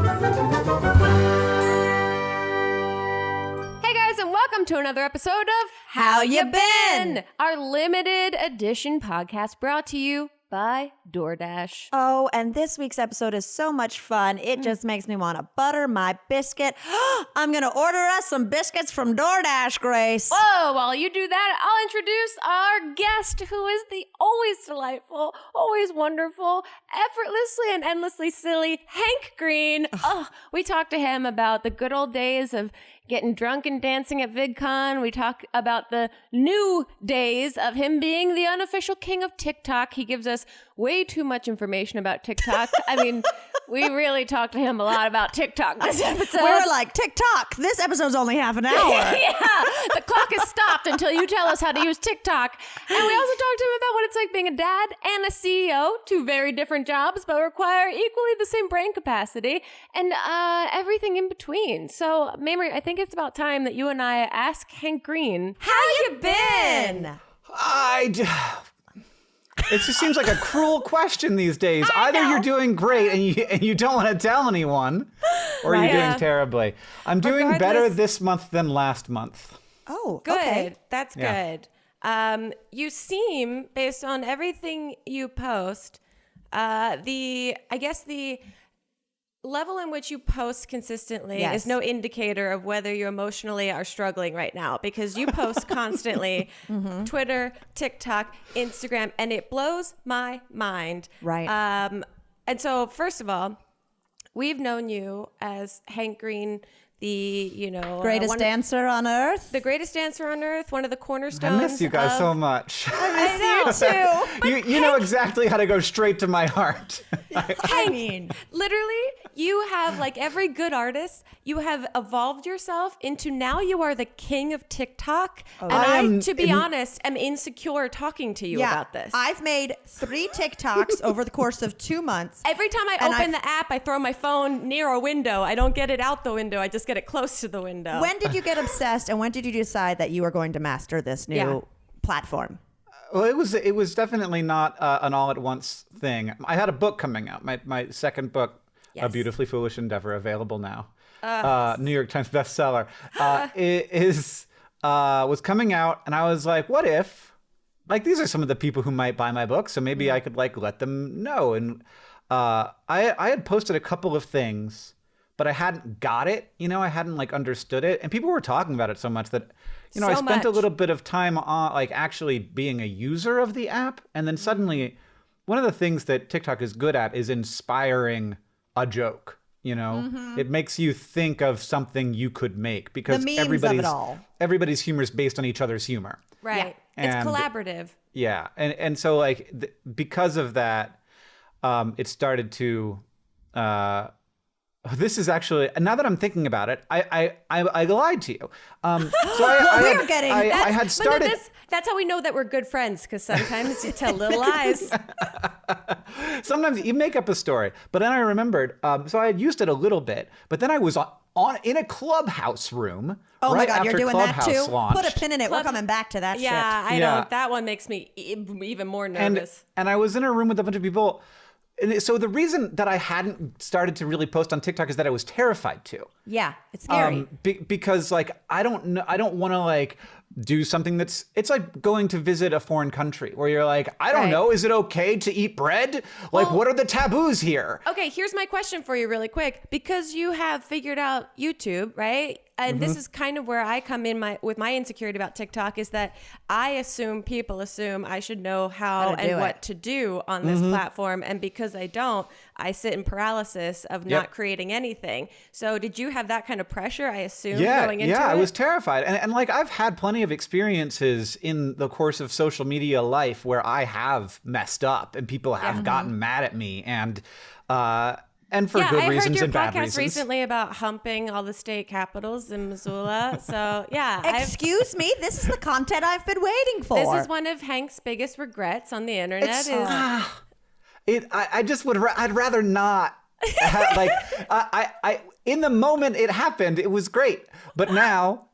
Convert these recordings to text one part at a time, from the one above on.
Hey guys, and welcome to another episode of How Ya Been? Our limited edition podcast brought to you by DoorDash. Oh, and this week's episode is so much fun. It just makes me want to butter my biscuit. I'm going to order us some biscuits from DoorDash, Grace. Whoa, while you do that, I'll introduce our guest, who is the always delightful, always wonderful, effortlessly and endlessly silly Hank Green. Oh, we talked to him about the good old days of getting drunk and dancing at VidCon. We talk about the new days of him being the unofficial king of TikTok. He gives us way too much information about TikTok. I mean, we really talked to him a lot about TikTok this episode. We were like, TikTok, this episode's only half an hour. Yeah, the clock is stopped until you tell us how to use TikTok. And we also talked to him about what it's like being a dad and a CEO, two very different jobs, but require equally the same brain capacity and everything in between. So, Mamrie, I think it's about time that you and I ask Hank Green, How you been? It just seems like a cruel question these days. Either you're doing great and you don't want to tell anyone, or you're doing terribly. I'm doing better this month than last month. Oh, good. Okay. That's good. You seem, based on everything you post, the level in which you post consistently is no indicator of whether you emotionally are struggling right now, because you post constantly, Twitter, TikTok, Instagram, and it blows my mind. Right. And so, first of all, we've known you as Hank Green, the, Greatest dancer on earth. the greatest dancer on earth, one of the cornerstones. I miss you guys so much. I miss you too. You know exactly how to go straight to my heart. I mean, Literally, you have, like every good artist, you have evolved yourself into now you are the king of TikTok. And I, to be honest, am insecure talking to you about this. I've made 3 TikToks over the course of 2 months. Every time I open the app, I throw my phone near a window. I don't get it out the window. I just get it close to the window. When did you get obsessed, and when did you decide that you were going to master this new platform? Well, it was definitely not an all-at-once thing. I had a book coming out, my second book, A Beautifully Foolish Endeavor, available now. New York Times bestseller. It was coming out, and I was like, what if, like, these are some of the people who might buy my book, so maybe I could, like, let them know. And I had posted a couple of things, but I hadn't got it, I hadn't like understood it. And people were talking about it so much that, I spent a little bit of time on like actually being a user of the app. And then suddenly one of the things that TikTok is good at is inspiring a joke, It makes you think of something you could make, because the memes of it all. Everybody's humor is based on each other's humor. Right. Yeah. It's collaborative. Yeah. And so like because of that, it started to, this is actually, now that I'm thinking about it, I lied to you. I had started. That's how we know that we're good friends, because sometimes you tell little lies. Sometimes you make up a story, but then I remembered. So I had used it a little bit, but then I was in a Clubhouse room. Oh right my God, after you're doing Clubhouse that too? launched. Put a pin in it. We're coming back to that shit. Yeah, I don't. That one makes me even more nervous. And I was in a room with a bunch of people. And so the reason that I hadn't started to really post on TikTok is that I was terrified to. Yeah, it's scary. Because like I don't want to like do something it's like going to visit a foreign country where you're like, I don't know, is it okay to eat bread? Like, what are the taboos here? Okay, here's my question for you really quick. Because you have figured out YouTube, right? And this is kind of where I come in with my insecurity about TikTok, is that people assume I should know how and what to do on this platform. And because I don't, I sit in paralysis of not creating anything. So did you have that kind of pressure, I assume, going into it? Yeah, I was terrified. And like I've had plenty of experiences in the course of social media life where I have messed up and people have gotten mad at me and for good reasons and bad reasons. I heard your podcast recently about humping all the state capitals in Missoula. So, yeah. Excuse me? This is the content I've been waiting for. This is one of Hank's biggest regrets on the internet. I'd rather not. In the moment it happened, it was great. But now,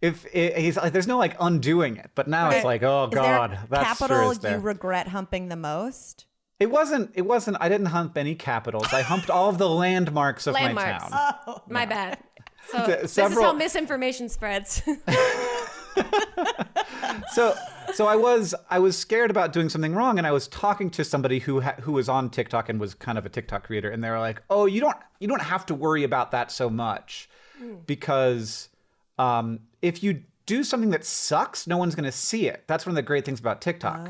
he's like, there's no like undoing it. But now it's like, oh God, that's capital you regret humping the most? It wasn't. I didn't hump any capitals. I humped all of the landmarks of my town. Oh, my bad. So this is Several- how misinformation spreads. So I was scared about doing something wrong, and I was talking to somebody who was on TikTok and was kind of a TikTok creator, and they were like, "Oh, you don't have to worry about that so much, because if you do something that sucks, no one's going to see it. That's one of the great things about TikTok."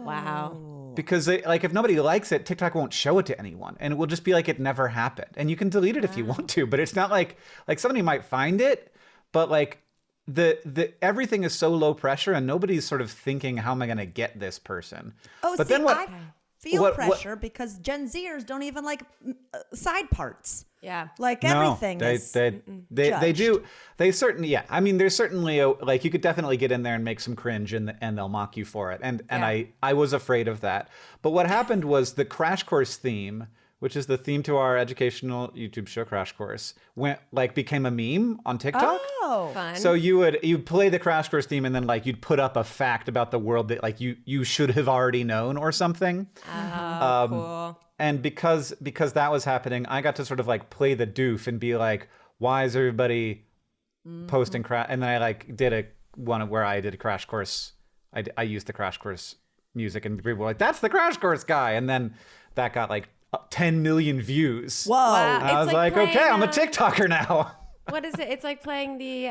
Wow. Because if nobody likes it, TikTok won't show it to anyone, and it will just be like it never happened. And you can delete it if you want to, but it's not like somebody might find it, but like the everything is so low pressure, and nobody's sort of thinking, how am I going to get this person? Oh, but see, then what? I feel pressure because Gen Zers don't even like side parts. Yeah. Like No, everything is they judged. do. They certainly, yeah. I mean, there's certainly like you could definitely get in there and make some cringe, and they'll mock you for it. And I was afraid of that. But what happened was the Crash Course theme, which is the theme to our educational YouTube show Crash Course, became a meme on TikTok. Oh, Fun. So you'd play the Crash Course theme, and then like you'd put up a fact about the world that like you should have already known or something. Oh, cool. And because that was happening, I got to sort of like play the doof and be like, why is everybody posting crash? And then I like did one where I did a Crash Course. I used the Crash Course music, and people were like, that's the Crash Course guy. And then that got like 10 million views. whoa! Wow. I was It's like, like okay, I'm a playing, TikToker now. What is it? It's like playing the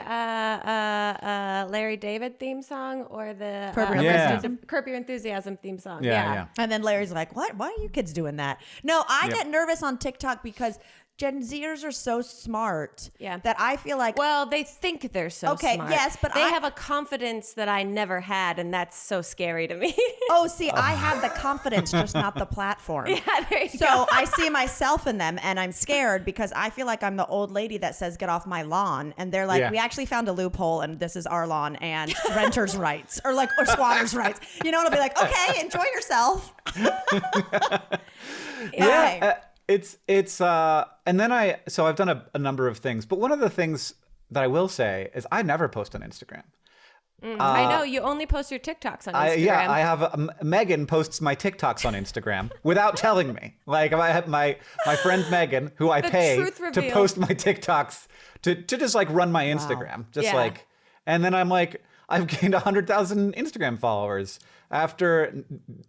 Larry David theme song or the Curb Your Enthusiasm theme song. Yeah. And then Larry's like, "What? Why are you kids doing that?" No, I get nervous on TikTok because Gen Zers are so smart that I feel like, Well, they think they're so smart. yes, but they I have a confidence that I never had, and that's so scary to me. oh, see, I have the confidence, just not the platform. Yeah, there you So go. I see myself in them, and I'm scared because I feel like I'm the old lady that says, "Get off my lawn," and they're like, Yeah. "We actually found a loophole, and this is our lawn, and renters' rights, or squatters' rights." You know, it'll be like, "Okay, enjoy yourself." Yeah. It's and then I've done a number of things, but one of the things that I will say is I never post on Instagram. I know you only post your TikToks on Instagram. I have Megan posts my TikToks on Instagram without telling me. Like I have my friend Megan, who I pay truth to reveal. post my TikToks to just like run my Instagram, and then I'm like, I've gained 100,000 Instagram followers after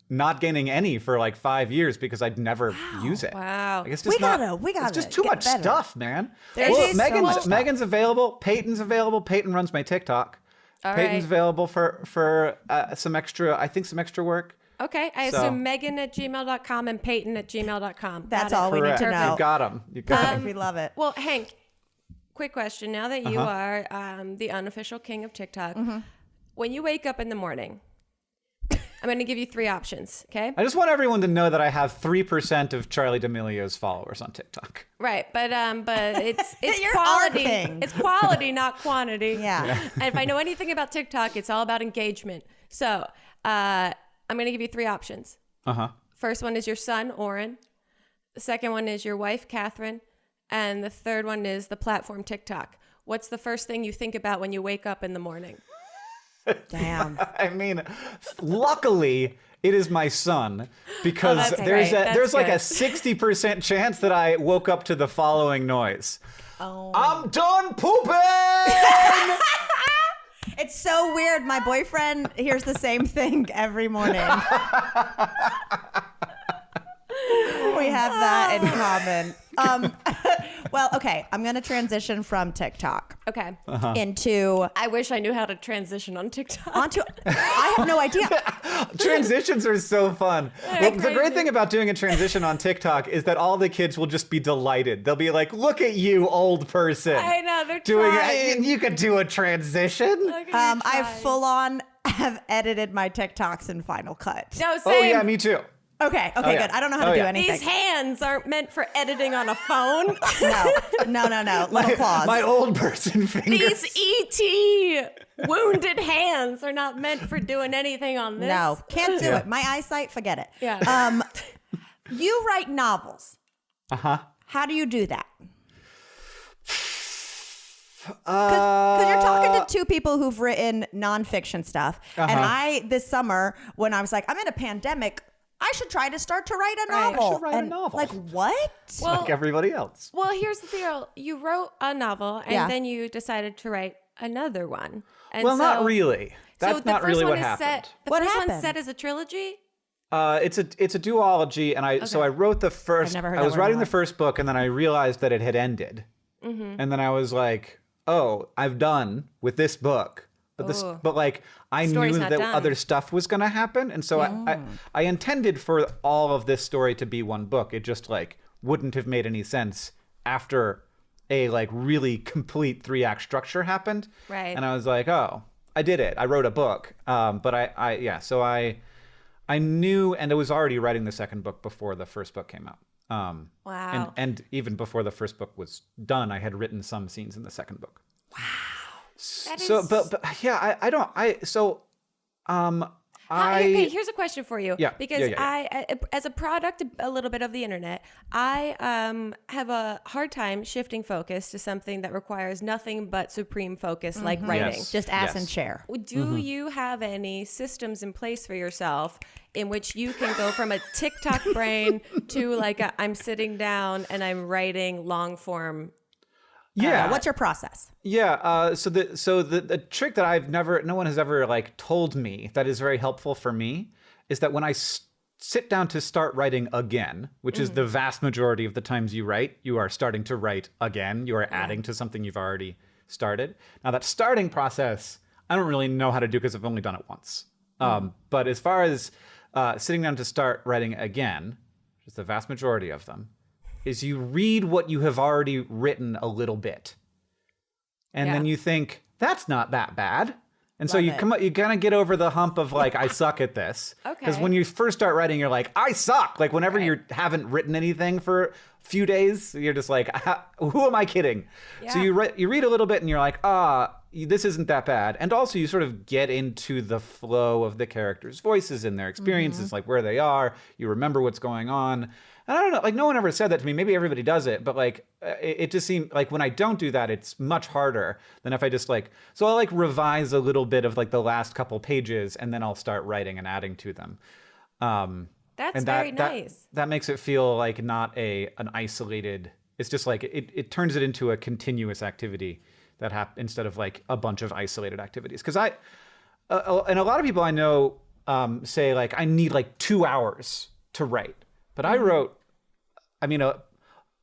not gaining any for like 5 years because I'd never use it. Wow. Like, it's We just gotta it's just too get much better. stuff, man. There's Well, just so much stuff. Megan's available. Peyton's available. Peyton runs my TikTok. All Peyton's right. available for some extra work. Okay, I So- assume Megan@gmail.com and Peyton@gmail.com. That's Got it. all we need Correct. to know. You got them. You got 'em. We love it. Well, Hank, quick question. Now that you are the unofficial king of TikTok, when you wake up in the morning, I'm going to give you 3 options, okay? I just want everyone to know that I have 3% of Charlie D'Amelio's followers on TikTok. Right, but it's You're our quality. king. It's quality, not quantity. Yeah. And if I know anything about TikTok, it's all about engagement. So I'm going to give you 3 options. First one is your son, Oren. The second one is your wife, Catherine. And the third one is the platform TikTok. What's the first thing you think about when you wake up in the morning? Damn. I mean, luckily, it is my son because that's there's great. there's like a That's 60% chance that I woke up to the following noise. Oh. I'm done pooping! It's so weird. My boyfriend hears the same thing every morning. We have that in common. Well, okay. I'm going to transition from TikTok Okay. into I wish I knew how to transition on TikTok. onto. I have no idea. Transitions are so fun. Well, the great crazy. thing about doing a transition on TikTok is that all the kids will just be delighted. They'll be like, "Look at you, old person." I know, they're doing trying. it. You could do a transition. Look at you I trying. full on have edited my TikToks in Final Cut. No, same. Oh yeah, me too. Okay, yeah. good. I don't know how to Oh, do yeah. anything. These hands aren't meant for editing on a phone. No. Little claws. My old person fingers. These E.T. wounded hands are not meant for doing anything on this. No, can't do Yeah. it. My eyesight, forget it. Yeah. You write novels. Uh-huh. How do you do that? Because you're talking to 2 people who've written nonfiction stuff. And this summer, when I was like, I'm in a pandemic, I should try to start to write a Right. novel. I should write a novel. Like, what? Well, like everybody else. Well, here's the deal. You wrote a novel, and Yeah. then you decided to write another one. And Well, not really. So That's the not first really one what is happened. Set, the What first one's happened? set as a trilogy? It's a duology, and I wrote the first. never heard I that was word in writing my the life. first book, and then I realized that it had ended, and then I was like, "Oh, I've done with this book." But like I Story's knew not that done. other stuff was gonna happen, and so I intended for all of this story to be one book. It just like wouldn't have made any sense after a like really complete 3-act structure happened. Right. And I was like, oh, I did it. I wrote a book. But so I knew, and I was already writing the second book before the first book came out. Wow. And even before the first book was done, I had written some scenes in the second book. That So, is- but yeah, I don't, I, so, Okay, here's a question for you. Yeah, Because yeah. I, as a product a little bit of the internet, I have a hard time shifting focus to something that requires nothing but supreme focus, like writing. Yes. Just ass Yes. and chair. Do you have any systems in place for yourself in which you can go from a TikTok brain to like I'm sitting down and I'm writing long form? yeah. What's your process? Yeah. So the trick that no one has ever like told me that is very helpful for me is that when I sit down to start writing again, which is the vast majority of the times you write, you are starting to write again. You are adding to something you've already started. Now that starting process, I don't really know how to do because I've only done it once. But as far as sitting down to start writing again, which is the vast majority of them, is you read what you have already written a little bit. And then Yeah. you think, that's not that bad. And so Love you it. you kind of get over the hump of like, I suck at this. Because Okay. when you first start writing, you're like, I suck. Like whenever you haven't written anything for a few days, you're just like, who am I kidding? So Yeah. you read a little bit and you're like, this isn't that bad. And also you sort of get into the flow of the characters' voices and their experiences, like where they are. You remember what's going on. And I don't know, like no one ever said that to me. Maybe everybody does it, but like it just seemed like when I don't do that, it's much harder than if I just like, so I'll like revise a little bit of like the last couple pages and then I'll start writing and adding to them. That's And very nice. That makes it feel like not an isolated, it's just like it turns it into a continuous activity that instead of like a bunch of isolated activities. Because and a lot of people I know say like, I need like 2 hours to write. But I wrote, I mean,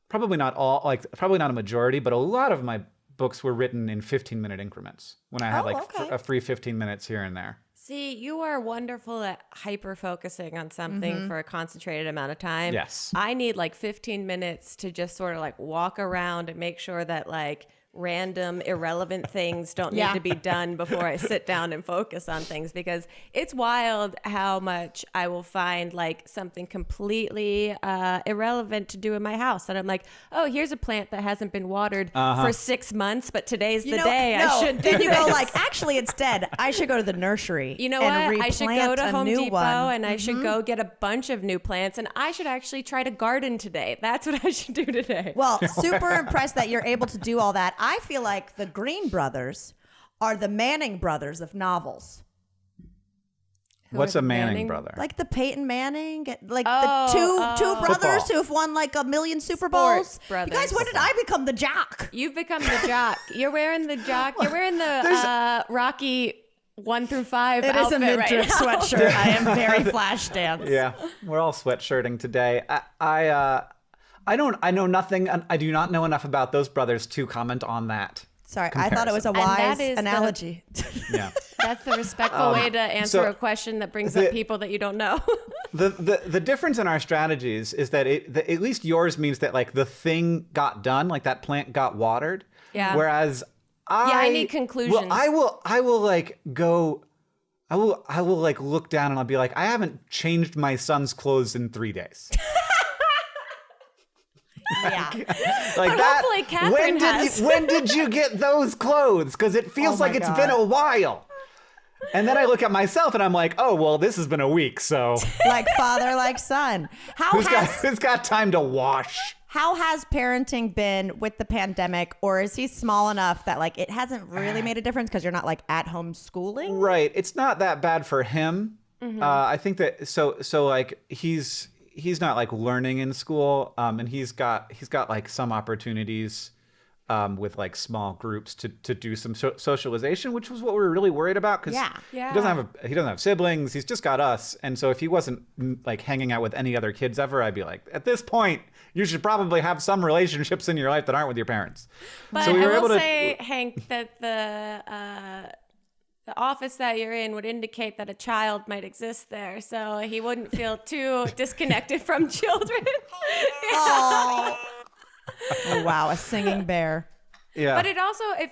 probably not a majority, but a lot of my books were written in 15-minute increments when I had a free 15 minutes here and there. See, you are wonderful at hyper focusing on something for a concentrated amount of time. Yes. I need like 15 minutes to just sort of like walk around and make sure that like random irrelevant things don't need to be done before I sit down and focus on things, because it's wild how much I will find like something completely irrelevant to do in my house. And I'm like, oh, here's a plant that hasn't been watered for 6 months, but today's the day I should do Then you go this. like, actually, it's dead. I should go to the nursery. You know and what? I should go replant to a Home new Depot one. and I should go get a bunch of new plants, and I should actually try to garden today. That's what I should do today. Well, super impressed that you're able to do all that. I feel like the Green brothers are the Manning brothers of novels. What's are a the Manning Manning? brother? Like the Peyton Manning, like Oh, the two brothers Football. who have won like 1 million Super Bowls. brothers. You guys, when did I become the jock? You've become the jock. You're wearing the jock. You're wearing the Rocky 1 through 5 It is a outfit midriff right now. sweatshirt. I am very flash dance. Yeah, we're all sweatshirting today. I know nothing. I do not know enough about those brothers to comment on that. Sorry, I thought it was a comparison. And wise that is analogy. Yeah. That's the respectful way to answer so a question that brings the- up people that you don't know. The difference in our strategies is that at least yours means that like the thing got done, like that plant got watered. Yeah. Whereas I need conclusions. Well, I will like go. I will like look down and I'll be like, I haven't changed my son's clothes in 3 days. Yeah. Like But that. hopefully Catherine has. When did you get those clothes? Because it feels Oh my like it's God. been a while. And then I look at myself and I'm like, oh well, this has been a week. So Like father, like son. who's got time to wash? How has parenting been with the pandemic, or is he small enough that like it hasn't really made a difference because you're not like at home schooling? Right. It's not that bad for him. I think that so like he's not like learning in school, and he's got like some opportunities with like small groups to do some socialization, which was what we were really worried about, because he doesn't have siblings. He's just got us, and so if he wasn't like hanging out with any other kids ever, I'd be like, at this point, you should probably have some relationships in your life that aren't with your parents. But so we I were will able to say, Hank, that the office that you're in would indicate that a child might exist there, so he wouldn't feel too disconnected from children. Oh, wow, a singing bear. Yeah. But it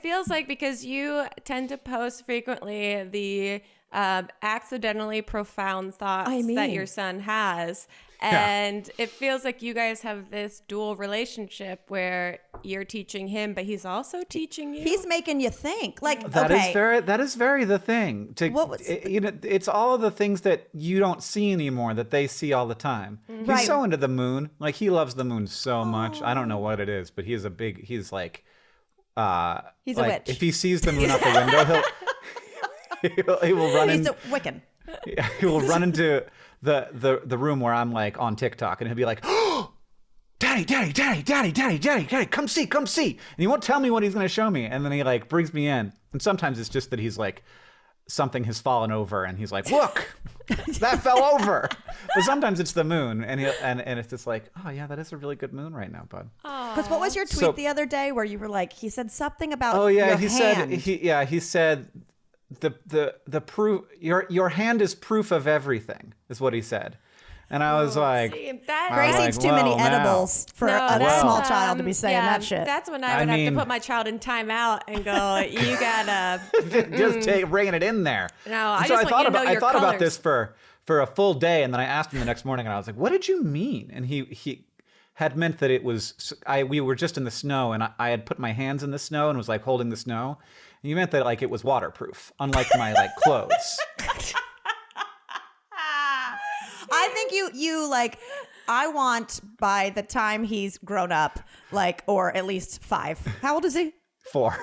feels like, because you tend to post frequently the accidentally profound thoughts that your son has. And it feels like you guys have this dual relationship where you're teaching him, but he's also teaching you. He's making you think. Like, that is very the thing. It's all of the things that you don't see anymore that they see all the time. Right. He's so into the moon. Like, he loves the moon so much. I don't know what it is, but he's like he's a witch. If he sees the moon out the window, he will run in. He's a Wiccan. He will run into the room where I'm like on TikTok, and he'll be like, "Oh, Daddy, come see. And he won't tell me what he's going to show me. And then he like brings me in. And sometimes it's just that he's like, something has fallen over, and he's like, look, that fell over. But sometimes it's the moon, and it's just like, oh yeah, that is a really good moon right now, bud. Because what was your tweet the other day where you were like, he said something about he said the proof, your hand is proof of everything, is what he said. And I was like, Grace eats too many edibles for a small child to be saying that shit. That's when I would have to put my child in timeout and go, you gotta just bringing it in there. No, I thought about this for a full day, and then I asked him the next morning, and I was like, what did you mean? And he had meant that it was, we were just in the snow, and I had put my hands in the snow and was like holding the snow. And you meant that like it was waterproof, unlike my like clothes. I think you like, I want by the time he's grown up, like, or at least 5. How old is he? 4.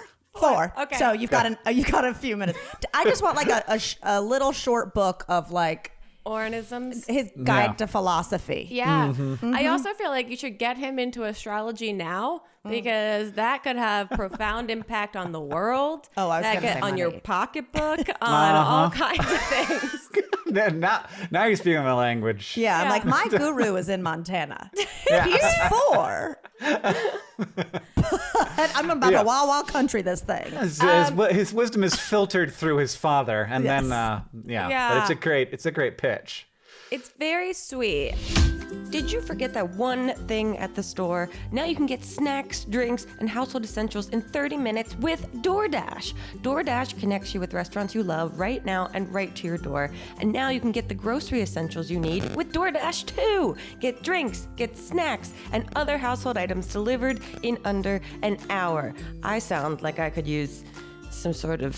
Okay. So you've got a few minutes. I just want like a little short book of like Ornisms. His guide to philosophy. Yeah. Mm-hmm. I also feel like you should get him into astrology now, because that could have profound impact on the world. Oh, I was going to say on money. Your pocketbook, on all kinds of things. Now you're speaking my language. Yeah, I'm like, my guru is in Montana. Yeah. He's 4. I'm about to wild country this thing. His wisdom is filtered through his father, and then but it's a great pitch. It's very sweet. Did you forget that one thing at the store? Now you can get snacks, drinks, and household essentials in 30 minutes with DoorDash. DoorDash connects you with restaurants you love right now and right to your door. And now you can get the grocery essentials you need with DoorDash too. Get drinks, get snacks, and other household items delivered in under an hour. I sound like I could use some sort of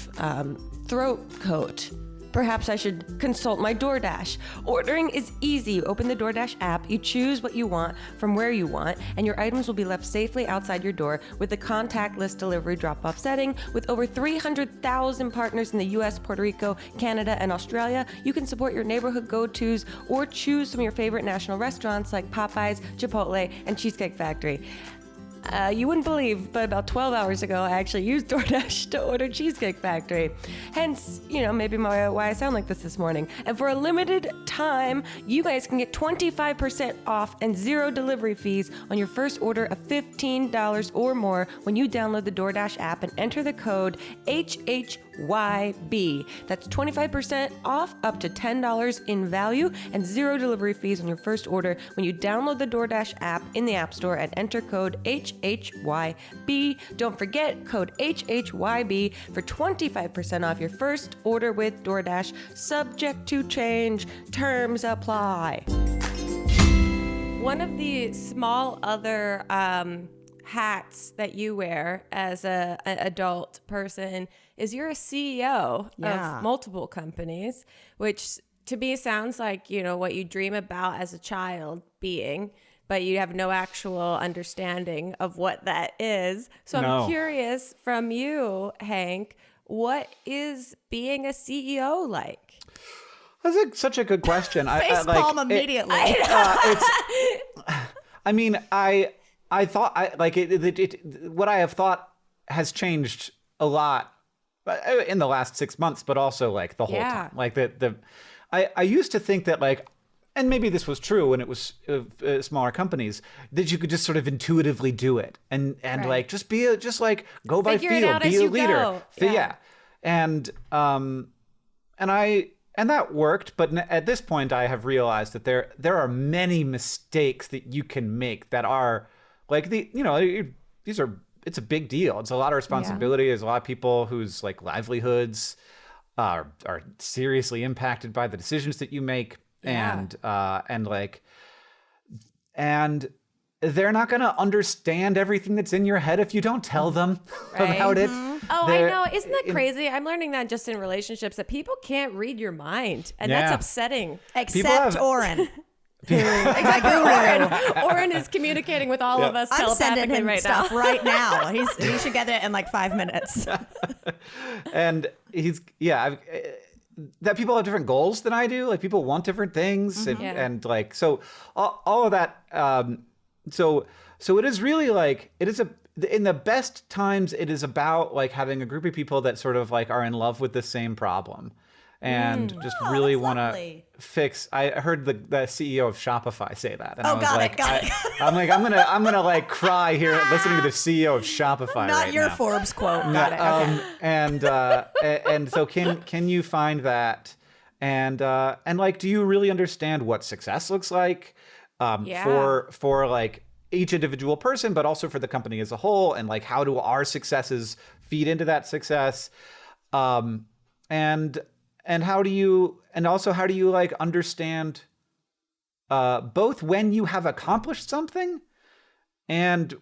throat coat. Perhaps I should consult my DoorDash. Ordering is easy. You open the DoorDash app, you choose what you want from where you want, and your items will be left safely outside your door with the contactless delivery drop-off setting. With over 300,000 partners in the US, Puerto Rico, Canada, and Australia, you can support your neighborhood go-tos or choose from your favorite national restaurants like Popeyes, Chipotle, and Cheesecake Factory. You wouldn't believe, but about 12 hours ago, I actually used DoorDash to order Cheesecake Factory. Hence, maybe why I sound like this morning. And for a limited time, you guys can get 25% off and 0 delivery fees on your first order of $15 or more when you download the DoorDash app and enter the code HHYB. That's 25% off up to $10 in value and 0 delivery fees on your first order when you download the DoorDash app in the App Store and enter code HHYB. Don't forget code HHYB for 25% off your first order with DoorDash. Subject to change. Terms apply. One of the small other hats that you wear as an adult person is you're a CEO of multiple companies, which to me sounds like, what you dream about as a child being, but you have no actual understanding of what that is. So I'm curious from you, Hank, what is being a CEO like? That's such a good question. Face palm immediately. I mean, I thought what I have thought has changed a lot in the last 6 months, but also like the whole time. Like I used to think that like, and maybe this was true when it was smaller companies, that you could just sort of intuitively do it and like just go by feel, be a leader. Yeah. And that worked, but at this point I have realized that there are many mistakes that you can make that are like it's a big deal. It's a lot of responsibility. There's a lot of people whose like livelihoods are seriously impacted by the decisions that you make. And they're not going to understand everything that's in your head if you don't tell them about it. Oh, I know. Isn't that crazy? I'm learning that just in relationships, that people can't read your mind. And that's upsetting. Except Oren. Oren is communicating with all of us telepathically him right stuff now. right now. He should get it in like 5 minutes. And that people have different goals than I do. Like people want different things, and like so all of that. So it is really like in the best times it is about like having a group of people that sort of like are in love with the same problem. And just really want to fix. I heard the CEO of Shopify say that, and I was got it. I'm like, I'm gonna like cry here listening to the CEO of Shopify. Not your now. Forbes quote. Got it. Okay. And so can you find that, and like, do you really understand what success looks like, for like each individual person, but also for the company as a whole, and like how do our successes feed into that success, and how do you like understand both when you have accomplished something and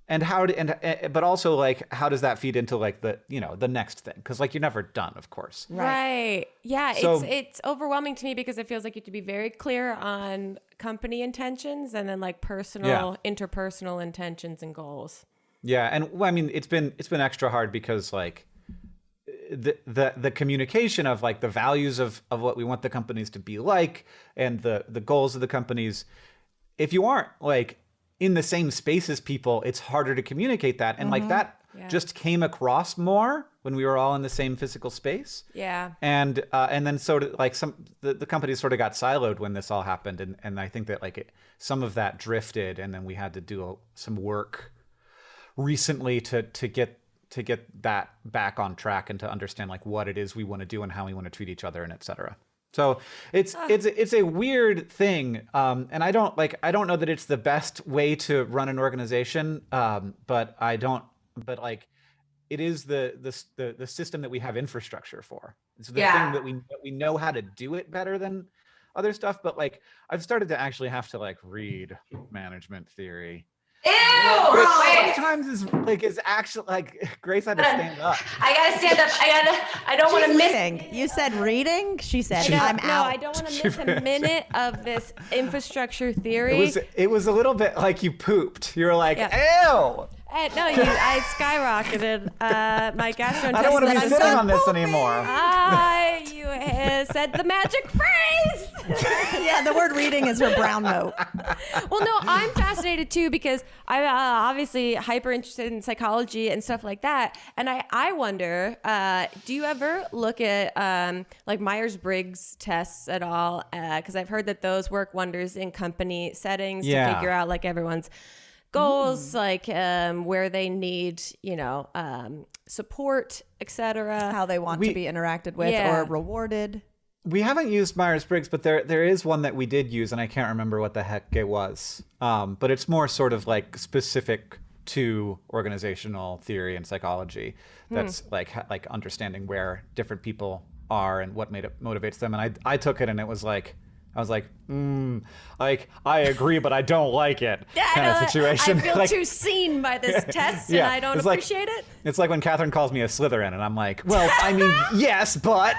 but also like how does that feed into like the next thing, because like you're never done, of course. Right. Yeah. So, it's overwhelming to me because it feels like you have to be very clear on company intentions and then like interpersonal intentions and goals. Yeah, and I mean it's been extra hard because like the communication of like the values of what we want the companies to be like and the goals of the companies, if you aren't like in the same space as people, it's harder to communicate that. And like that just came across more when we were all in the same physical space. Yeah. And then sort of like the companies sort of got siloed when this all happened. And I think that like some of that drifted, and then we had to do some work recently to get that back on track and to understand like what it is we want to do and how we want to treat each other and et cetera. So it's a weird thing. And I don't know that it's the best way to run an organization. But like it is the system that we have infrastructure for. It's the thing that we know how to do it better than other stuff. But like I've started to actually have to like read management theory. Ew! Wait. Sometimes is actually like Grace had to stand up. I gotta stand up. I don't want to miss. You said reading. She said I'm out. No, I don't want to miss a minute of this infrastructure theory. It was a little bit like you pooped. You were like, ew. I skyrocketed my gastrointestinal. I don't want to be sitting on this anymore. You said the magic phrase. Yeah, the word reading is her brown note. Well, no, I'm fascinated too because I'm obviously hyper interested in psychology and stuff like that. And I wonder, do you ever look at like Myers-Briggs tests at all? Because I've heard that those work wonders in company settings to figure out like everyone's goals, like where they need, support, etc. How they want to be interacted with or rewarded. We haven't used Myers-Briggs, but there is one that we did use, and I can't remember what the heck it was. But it's more sort of like specific to organizational theory and psychology. That's like understanding where different people are and what motivates them. And I took it, and it was like, I was like, like I agree, but I don't like it. Kind of situation. I feel too seen by this test, and I don't appreciate it. It's like when Catherine calls me a Slytherin, and I'm like, well, I mean, yes, but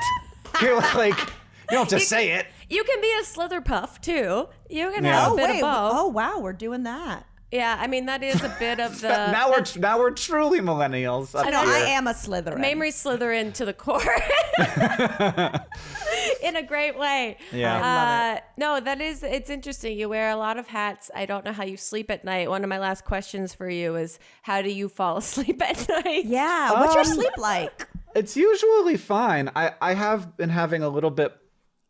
you're like, you don't have to say it. You can be a Slitherpuff too. You can have a bit of both. Oh wow, we're doing that. Yeah, I mean that is a bit of the. now we're truly millennials. I am a Slytherin. Mamrie Slytherin to the core. in a great way. Yeah. I love it. No, it's interesting. You wear a lot of hats. I don't know how you sleep at night. One of my last questions for you is, how do you fall asleep at night? Yeah. What's your sleep like? It's usually fine. I have been having a little bit.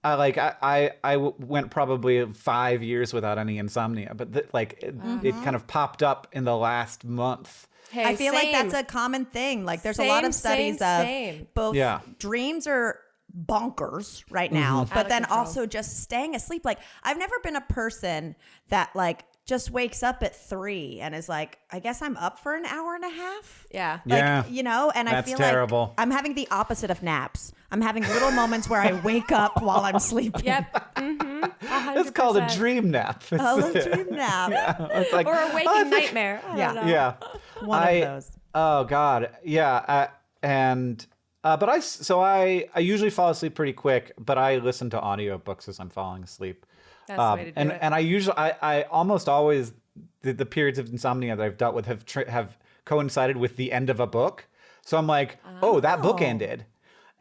I went probably 5 years without any insomnia, but it kind of popped up in the last month. Hey, I feel like same. that's a common thing. Like there's a lot of studies same. of both Yeah. dreams are bonkers right now, but then control. also just staying asleep. Like I've never been a person that like just wakes up at 3 and is like, I guess I'm up for an hour and a half. Yeah. Like, Yeah. you know, and I That's feel terrible. like I'm having the opposite of naps. I'm having little moments where I wake up while I'm sleeping. Yep. Mm-hmm. It's called a dream nap. A little dream nap. It's like, Or a waking I think- nightmare. I don't know. Yeah. One of those. Oh God. Yeah. But I usually fall asleep pretty quick, but I listen to audiobooks as I'm falling asleep. That's the way to do it. And I almost always the periods of insomnia that I've dealt with have coincided with the end of a book. So I'm like, oh, that book ended.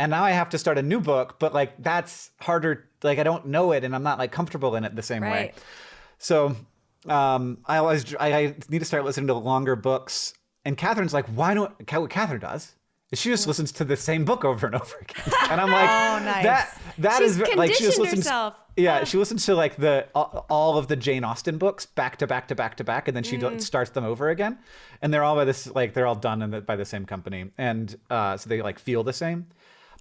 And now I have to start a new book, but like that's harder. Like I don't know it and I'm not like comfortable in it the same way. Right. So I need to start listening to longer books. And Catherine's like, why don't what Catherine does is she just listens to the same book over and over again. And I'm like, Oh, nice. that She's is like she just conditioned listens. herself. Yeah, she listens to like all of the Jane Austen books back to back to back to back, and then she starts them over again, and they're all they're all done by the same company, and so they like feel the same.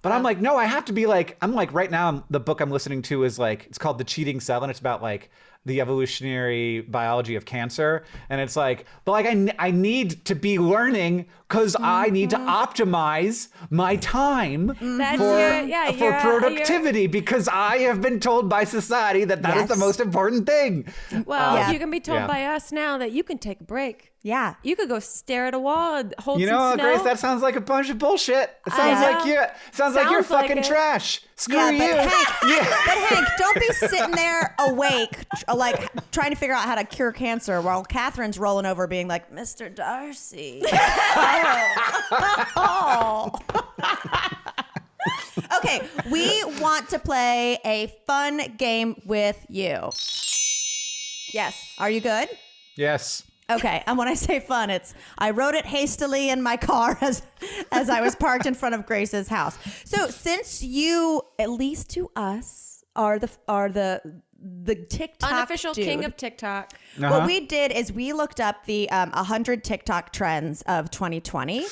But I'm like, no, I have to be like, I'm like right now the book I'm listening to is like, it's called The Cheating Cell, and it's about like the evolutionary biology of cancer, and it's like, but like I need to be learning because I need to optimize my time for productivity because I have been told by society that is the Yes. most important thing. Well, Yeah. you can be told Yeah. by us now that you can take a break. Yeah. You could go stare at a wall and hold You some know, snow. Grace, that sounds like a bunch of bullshit. It sounds know. like you're Sounds fucking like it. trash. Screw Yeah, you. but Hank, don't be sitting there awake, like trying to figure out how to cure cancer while Catherine's rolling over being like, Mr. Darcy. Oh. Okay, we want to play a fun game with you. Yes. Are you good? Yes. Okay, and when I say fun, I wrote it hastily in my car as I was parked in front of Grace's house. So since you, at least to us, are the TikTok Unofficial dude, king of TikTok. what we did is we looked up the 100 TikTok trends of 2020,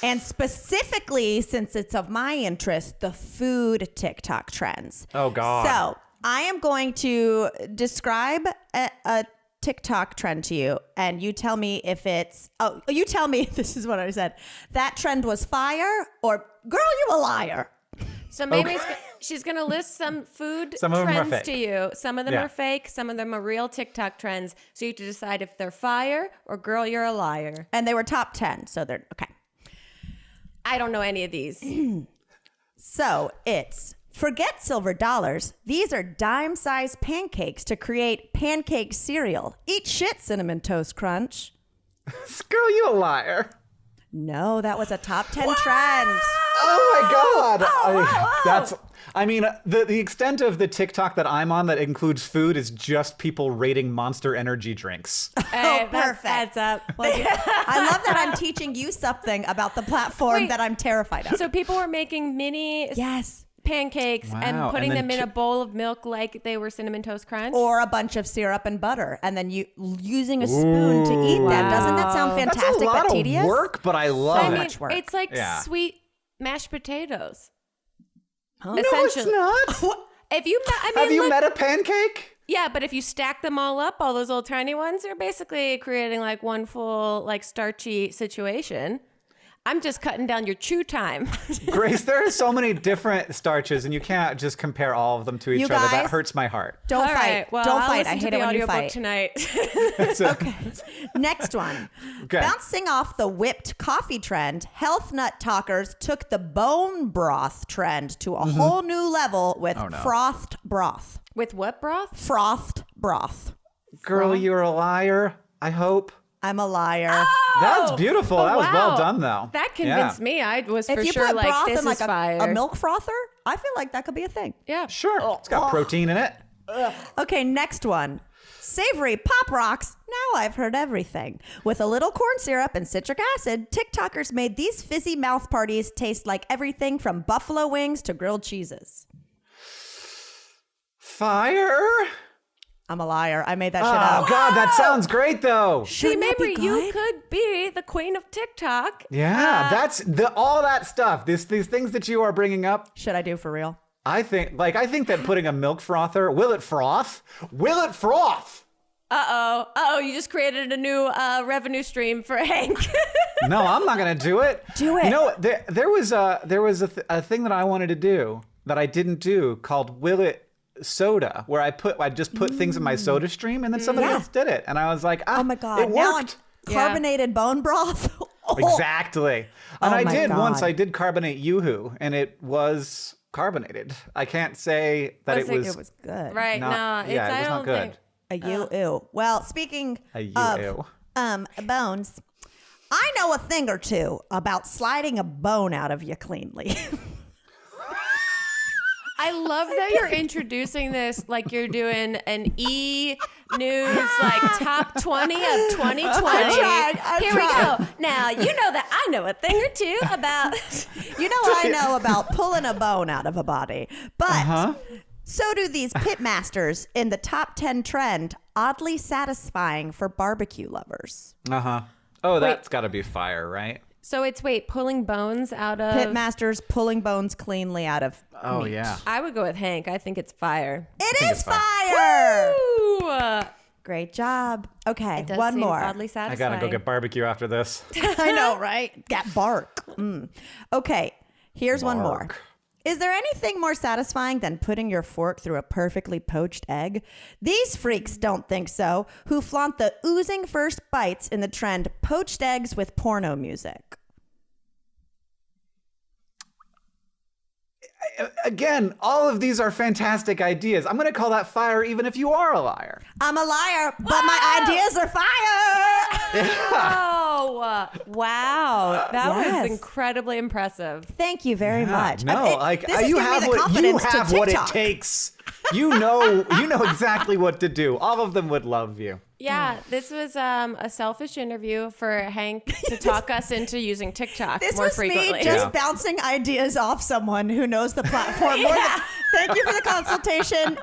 and specifically, since it's of my interest, the food TikTok trends. Oh, God. So I am going to describe a TikTok trend to you, and you tell me if it's, you tell me, this is what I said, that trend was fire, or girl, you a liar. So maybe she's going to list some food Some of them are trends fake. to you. Some of them Yeah. are fake. Some of them are real TikTok trends. So you have to decide if they're fire or girl, you're a liar. And they were top 10, so they're, okay. I don't know any of these. So it's, forget silver dollars. These are dime-sized pancakes to create pancake cereal. Eat shit, Cinnamon Toast Crunch. Screw you, a liar. No, that was a top 10 trend. Oh my God. I mean, the extent of the TikTok that I'm on that includes food is just people rating Monster Energy drinks. Hey, that perfect. adds up. I love that I'm teaching you something about the platform Wait. that I'm terrified of. So people were making mini Yes. pancakes Wow. and putting And then them in a bowl of milk like they were Cinnamon Toast Crunch. Or a bunch of syrup and butter, and then you using a spoon to eat them. Doesn't that sound That's fantastic a lot but of tedious? work, but I love I it. mean, much work. it's like Yeah. sweet mashed potatoes. No, it's not. If you, I mean, Have you look- met a pancake? Yeah, but if you stack them all up, all those little tiny ones, they're basically creating like one full like starchy situation. I'm just cutting down your chew time. Grace, there are so many different starches, and you can't just compare all of them to each You other. That guys- hurts my heart. Don't All fight. right, well, Don't I'll fight. listen I to hate the it when you audiobook fight. tonight. Next one. Okay. Bouncing off the whipped coffee trend, health nut talkers took the bone broth trend to a whole new level with Oh, no. frothed broth. With what broth? Frothed broth. Girl, you're a liar, I hope. I'm a liar. That's beautiful. Oh, That was well wow. done, though. That convinced me. I was If for you sure put like, broth this in like is fire. a milk frother, I feel like that could be a thing. Yeah. Sure. It's got protein in it. Okay, next one. Savory Pop Rocks. Now I've heard everything. With a little corn syrup and citric acid, TikTokers made these fizzy mouth parties taste like everything from buffalo wings to grilled cheeses. Fire. I'm a liar. I made that shit up. Oh, God, that sounds great, though. See, that be maybe you good? could be the queen of TikTok. Yeah, that's all that stuff. These things that you are bringing up. Should I do for real? I think that putting a milk frother, will it froth? Will it froth? Uh-oh, you just created a new revenue stream for Hank. No, I'm not gonna do it. Do it. You know, there was a thing that I wanted to do that I didn't do called Will It Soda, where I just put things in my soda stream, and then somebody else did it, and I was like, Oh my God. it Now worked. carbonated bone broth. Oh. Exactly. And Oh I my did God. once. I did carbonate Yoo-hoo, and it was carbonated. I can't say that it was. It was good. Right, Not- no, yeah, it's, it was I not don't good. think. A ew. Well, speaking A you of bones, I know a thing or two about sliding a bone out of you cleanly. I love that you're introducing this like you're doing an E-News like top 20 of 2020. I Here tried. we go. Now, you know that I know a thing or two about... You know, I know about pulling a bone out of a body, but so do these pit masters in the top 10 trend, oddly satisfying for barbecue lovers. Oh, that's got to be fire, right? So it's, pulling bones out of... Pit masters pulling bones cleanly out of Oh, meat. yeah. I would go with Hank. I think it's fire. It think is it's fire. fire. Ooh. Great job. Okay, It does one seem more. oddly I satisfying. gotta go get barbecue after this. I know, right? Got bark. Okay, here's one more. Bark. Is there anything more satisfying than putting your fork through a perfectly poached egg? These freaks don't think so, who flaunt the oozing first bites in the trend poached eggs with porno music. Again, all of these are fantastic ideas. I'm going to call that fire even if you are a liar. I'm a liar, but my ideas are fire. Oh, wow. That Yes. was incredibly impressive. Thank you very much. No, This is you giving me have the what confidence to what it TikTok. takes. You know exactly what to do. All of them would love you. Yeah, this was a selfish interview for Hank to talk us into using TikTok This more was frequently. me just Yeah. bouncing ideas off someone who knows the platform more than. Thank you for the consultation.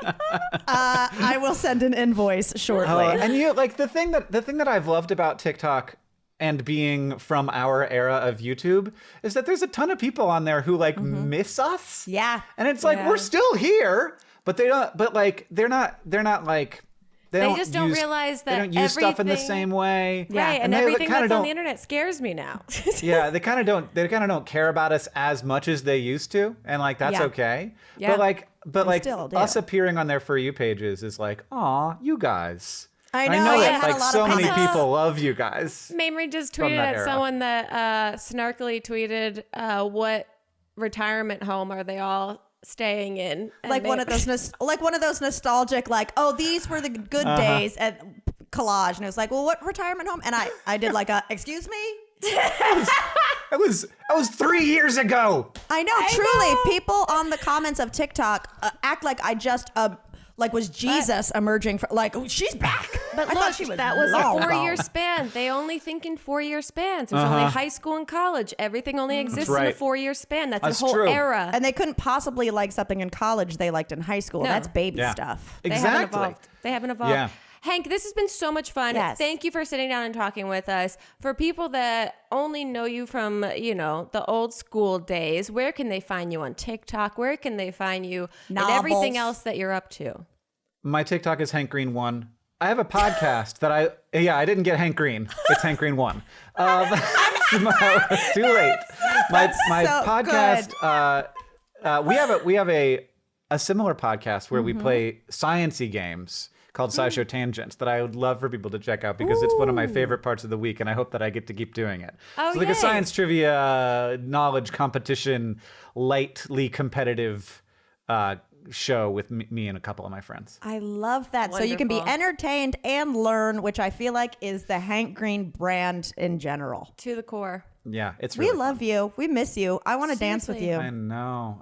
I will send an invoice shortly. And you like the thing that I've loved about TikTok and being from our era of YouTube is that there's a ton of people on there who like miss us. Yeah. And it's like we're still here, but they don't. But like they're not like. They just don't realize that they don't use stuff in the everything- same way. Right, and they everything kinda that's on don't- the internet scares me now. Yeah, they kind of don't care about us as much as they used to, and like that's Yeah. okay. Yeah. But like still do. us appearing on their For You pages is like, aw, you guys. I And know, I that had a like lot so of many comments. people love you guys. Mamrie just From tweeted that at era. someone that snarkily tweeted, what retirement home are they all staying in? And Like one of those nostalgic, like, oh, these were the good days at collage. And it was like, well, what retirement home? And I did like excuse me? That was 3 years ago. I know, truly, people on the comments of TikTok act like I just was Jesus emerging from, like, oh, she's back. But I look, thought she was that was a long 4-year gone. span. They only think in 4-year spans. There's only high school and college. Everything only exists in a right. 4-year span. That's That's a whole true. era. And they couldn't possibly like something in college they liked in high school. No. That's baby Yeah. stuff. They haven't Exactly. evolved. They haven't evolved. Yeah. Hank, this has been so much fun. Yes. Thank you for sitting down and talking with us. For people that only know you from, the old school days, where can they find you on TikTok? Where can they find you and everything Novels. else that you're up to? My TikTok is Hank Green 1. I have a podcast that I didn't get Hank Green. It's Hank Green 1. Too late. My so podcast. We have a similar podcast where we play sciencey games called SciShow Tangents that I would love for people to check out because it's one of my favorite parts of the week, and I hope that I get to keep doing it. Oh, it's like yay. a science trivia knowledge competition, lightly competitive show with me and a couple of my friends. I love that. So you can be Wonderful. entertained and learn, which I feel like is the Hank Green brand in general. To the core. Yeah, it's We really love you. We miss you. I want to dance with Seriously. you.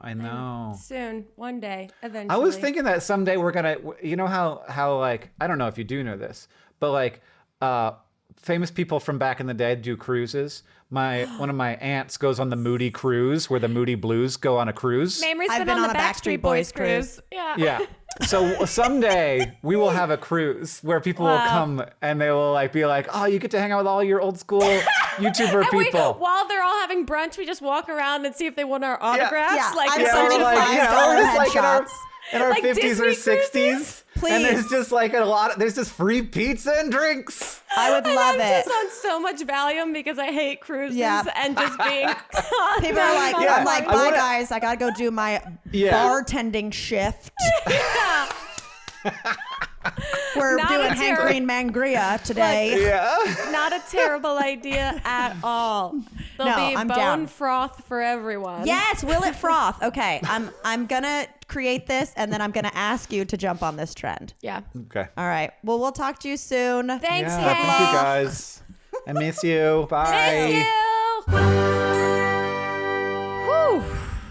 I know. Soon, one day, eventually. I was thinking that someday we're gonna, you know how like, I don't know if you do know this, but like famous people from back in the day do cruises. One of my aunts goes on the Moody cruise, where the Moody Blues go on a cruise. Mamrie's I've been on been the on a Backstreet Boys cruise. Yeah. Yeah. So someday we will have a cruise where people will come and they will like be like, oh, you get to hang out with all your old school YouTuber And people. while they're all having brunch, we just walk around and see if they want our autographs. Yeah. Like, I'm it's so such we're a like, fun- you know, we're just like headshots. in our Like 50s Disney or 60s. cruises? And there's Please. just like there's just free pizza and drinks. I would And love I'm it. just on so much Valium because I hate cruises Yeah. and just being. People are like, Yeah, I'm like, I bye wanna- guys, I gotta go do my Yeah. bartending shift. Yeah. We're Not doing a Hank terror- Green Mangria today. Yeah. Not a terrible idea at all. There'll No, be I'm bone down. froth for everyone. Yes, will it froth? Okay, I'm gonna create this and then I'm gonna ask you to jump on this trend. Yeah. Okay. All right. Well, we'll talk to you soon. Thanks, Yeah, Hank. thank you guys. I miss you. Bye. Miss you. Whew.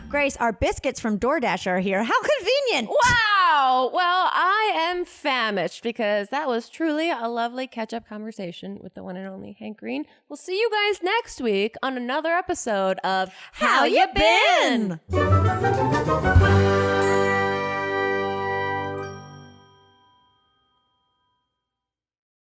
Grace, our biscuits from DoorDash are here. How convenient. Wow. Well, I am famished because that was truly a lovely catch-up conversation with the one and only Hank Green. We'll see you guys next week on another episode of How Ya Been?